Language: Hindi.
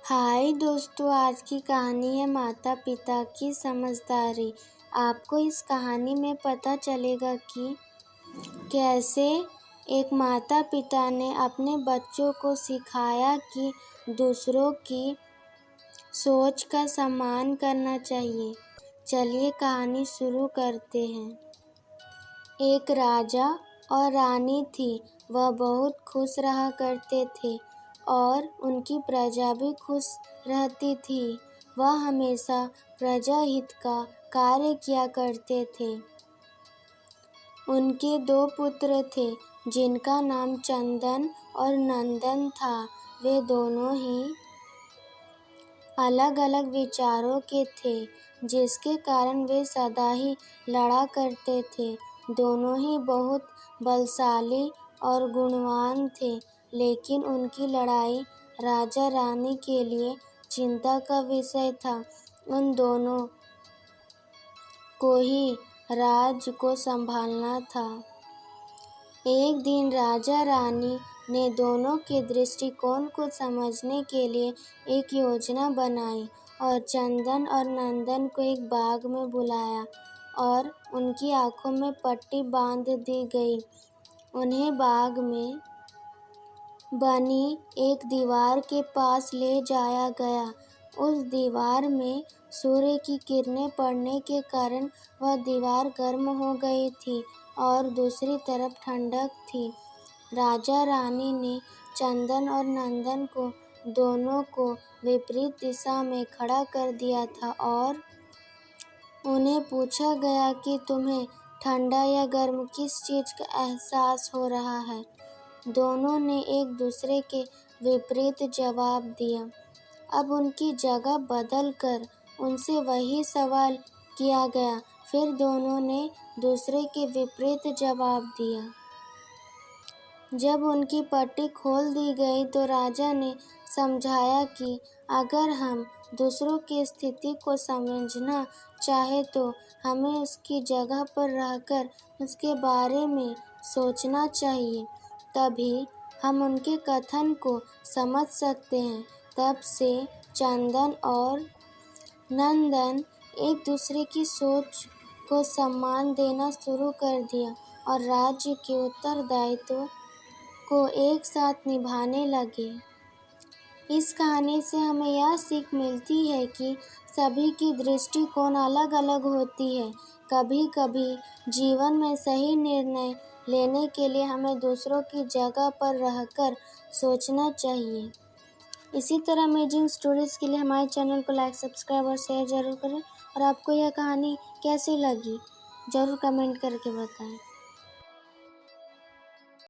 हाय दोस्तों, आज की कहानी है माता पिता की समझदारी। आपको इस कहानी में पता चलेगा कि कैसे एक माता पिता ने अपने बच्चों को सिखाया कि दूसरों की सोच का सम्मान करना चाहिए। चलिए कहानी शुरू करते हैं। एक राजा और रानी थी। वह बहुत खुश रहा करते थे और उनकी प्रजा भी खुश रहती थी। वह हमेशा प्रजा हित का कार्य किया करते थे। उनके 2 पुत्र थे जिनका नाम चंदन और नंदन था। वे दोनों ही अलग अलग विचारों के थे, जिसके कारण वे सदा ही लड़ा करते थे। दोनों ही बहुत बलशाली और गुणवान थे, लेकिन उनकी लड़ाई राजा रानी के लिए चिंता का विषय था। उन दोनों को ही राज्य को संभालना था। एक दिन राजा रानी ने दोनों के दृष्टिकोण को समझने के लिए एक योजना बनाई और चंदन और नंदन को एक बाग में बुलाया और उनकी आंखों में पट्टी बांध दी गई। उन्हें बाग में बनी एक दीवार के पास ले जाया गया। उस दीवार में सूर्य की किरणें पड़ने के कारण वह दीवार गर्म हो गई थी और दूसरी तरफ ठंडक थी। राजा रानी ने चंदन और नंदन को दोनों को विपरीत दिशा में खड़ा कर दिया था और उन्हें पूछा गया कि तुम्हें ठंडा या गर्म किस चीज़ का एहसास हो रहा है। दोनों ने एक दूसरे के विपरीत जवाब दिया। अब उनकी जगह बदलकर उनसे वही सवाल किया गया। फिर दोनों ने दूसरे के विपरीत जवाब दिया। जब उनकी पट्टी खोल दी गई तो राजा ने समझाया कि अगर हम दूसरों की स्थिति को समझना चाहे तो हमें उसकी जगह पर रहकर उसके बारे में सोचना चाहिए, तभी हम उनके कथन को समझ सकते हैं। तब से चंदन और नंदन एक दूसरे की सोच को सम्मान देना शुरू कर दिया और राज्य के उत्तरदायित्व को एक साथ निभाने लगे। इस कहानी से हमें यह सीख मिलती है कि सभी की दृष्टिकोण अलग अलग होती है। कभी कभी जीवन में सही निर्णय लेने के लिए हमें दूसरों की जगह पर रहकर सोचना चाहिए। इसी तरह अमेजिंग स्टोरीज़ के लिए हमारे चैनल को लाइक, सब्सक्राइब और शेयर ज़रूर करें। और आपको यह कहानी कैसी लगी ज़रूर कमेंट करके बताएं।